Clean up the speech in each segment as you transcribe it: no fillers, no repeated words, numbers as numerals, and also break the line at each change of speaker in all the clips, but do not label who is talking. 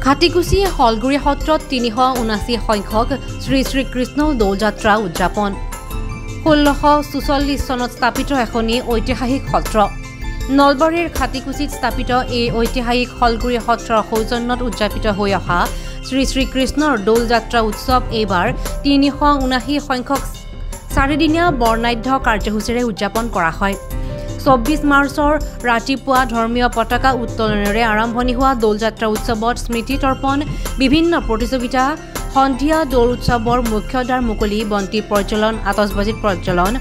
খাটিকুছি হলগুৰি সত্ৰত ৩৭৯ সংখ্যক শ্ৰী শ্ৰী কৃষ্ণ দৌলযাত্ৰা উদযাপন ১৬৪৪ চনত স্থাপিত এখনি ঐতিহাসিক সত্ৰ নলবাৰীৰ খাটিকুছিত স্থাপিত এই ঐতিহাসিক হলগুৰি সত্ৰৰ সৌজন্যত উদযাপিত হৈ অহা শ্ৰী শ্ৰী কৃষ্ণৰ দৌলযাত্ৰা উৎসৱ এইবাৰ ৩৭৯ সংখ্যক চাৰিদিনীয়া বৰ্ণাঢ্য কাৰ্যসূচীৰে উদযাপন কৰা হয় ২৪ মাৰ্চৰ ৰাতিপুৱা ধৰ্মীয় পতাকা উত্তোলনেৰে আৰম্ভণি হোৱা দৌলযাত্ৰা উৎসৱত স্মৃতি তৰ্পণ বিভিন্ন প্ৰতিযোগিতা সন্ধিয়া দৌল উৎসৱৰ মুখ্যদ্বাৰ মুকলি বন্তি প্ৰজ্বলন আতচবাজীত প্ৰজ্বলন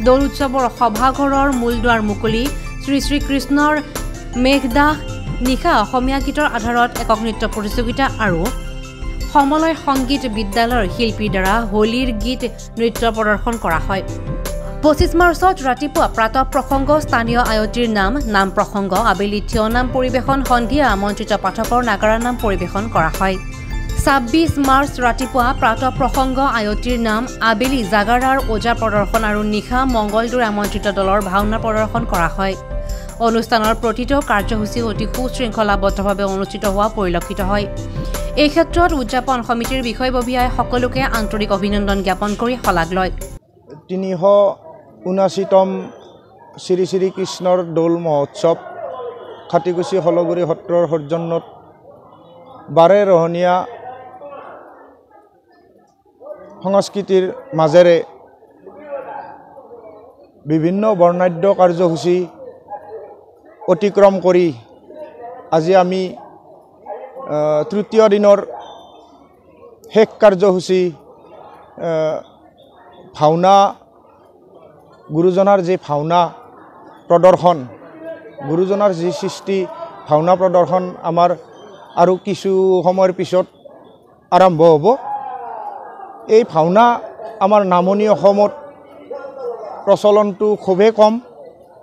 দৌল উৎসৱৰ সভাঘৰৰ মূলদ্বাৰ মুকলি শ্ৰী শ্ৰী কৃষ্ণৰ মেঘদাহ নিশা অসমীয়া গীতৰ আধাৰত একক নৃত্য প্ৰতিযোগিতা আৰু সমলয় সংগীত বিদ্যালয়ৰ শিল্পীৰ দ্বাৰা হোলীৰ গীত নৃত্য প্ৰদৰ্শন কৰা হয় ২৫ মাৰ্চত ৰাতিপুৱা প্ৰাতঃ প্ৰসংগ স্থানীয় আয়তীৰ নাম প্ৰসংগ আবেলি থিয় নাম পৰিৱেশন সন্ধিয়া আমন্ত্ৰিত পাঠকৰ নাগাৰা নাম পৰিৱেশন কৰা হয় ২৬ মাৰ্চ ৰাতিপুৱা প্ৰাতঃ প্ৰসংগ আয়তীৰ নাম আবেলি জাগাৰাৰ ওজা প্ৰদৰ্শন আৰু নিশা মংগলদৈৰ আমন্ত্ৰিত দলৰ ভাওনা প্ৰদৰ্শন কৰা হয় অনুষ্ঠানৰ প্ৰতিটো কাৰ্যসূচী অতি সুশৃংখলাবদ্ধভাৱে অনুষ্ঠিত হোৱা পৰিলক্ষিত হয় এই ক্ষেত্ৰত উদযাপন সমিতিৰ বিষয়ববীয়াই সকলোকে আন্তৰিক অভিনন্দন জ্ঞাপন কৰি শলাগ লয়
৩৭৯তম শ্ৰী শ্ৰী কৃষ্ণৰ দৌল মহোৎসৱ খাটিকুছি হলগুৰি সত্ৰৰ সৌজন্যত বাৰে ৰহণীয়া সংস্কৃতিৰ মাজেৰে বিভিন্ন বৰ্ণাঢ্য কাৰ্যসূচী অতিক্ৰম কৰি আজি আমি তৃতীয় দিনৰ শেষ কাৰ্যসূচী ভাওনা গুৰুজনাৰ যি ভাওনা প্ৰদৰ্শন গুৰুজনাৰ যি সৃষ্টি ভাওনা প্ৰদৰ্শন আমাৰ আৰু কিছু সময়ৰ পিছত আৰম্ভ হ'ব এই ভাওনা আমাৰ নামনি অসমত প্ৰচলনটো খুবেই কম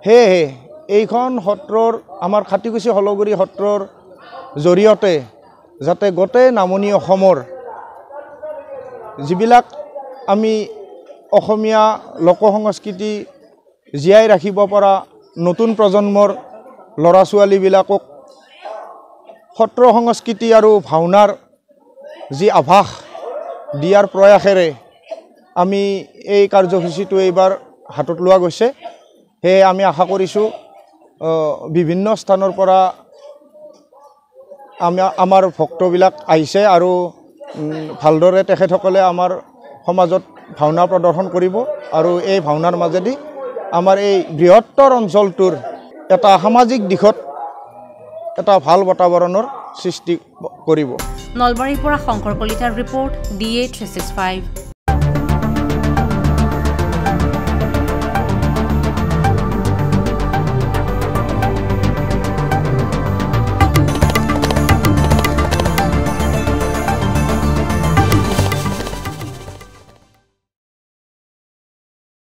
সেয়েহে এইখন সত্ৰৰ আমাৰ খাটিকুছি হলগুৰি সত্ৰৰ জৰিয়তে যাতে গোটেই নামনি অসমৰ যিবিলাক আমি অসমীয়া লোক সংস্কৃতি জীয়াই ৰাখিব পৰা নতুন প্ৰজন্মৰ ল'ৰা ছোৱালীবিলাকক সত্ৰ সংস্কৃতি আৰু ভাওনাৰ যি আভাস দিয়াৰ প্ৰয়াসেৰে আমি এই কাৰ্যসূচীটো এইবাৰ হাতত লোৱা গৈছে সেয়ে আমি আশা কৰিছোঁ বিভিন্ন স্থানৰ পৰা আমাৰ ভক্তবিলাক আহিছে আৰু ভালদৰে তেখেতসকলে আমাৰ সমাজত ভাওনা প্ৰদৰ্শন কৰিব আৰু এই ভাওনাৰ মাজেদি আমাৰ এই বৃহত্তৰ অঞ্চলটোৰ এটা সামাজিক দিশত এটা ভাল বাতাবৰণৰ সৃষ্টি কৰিব
নলবাৰীৰ পৰা শংকৰ কলিতাৰ ৰিপৰ্ট DA 365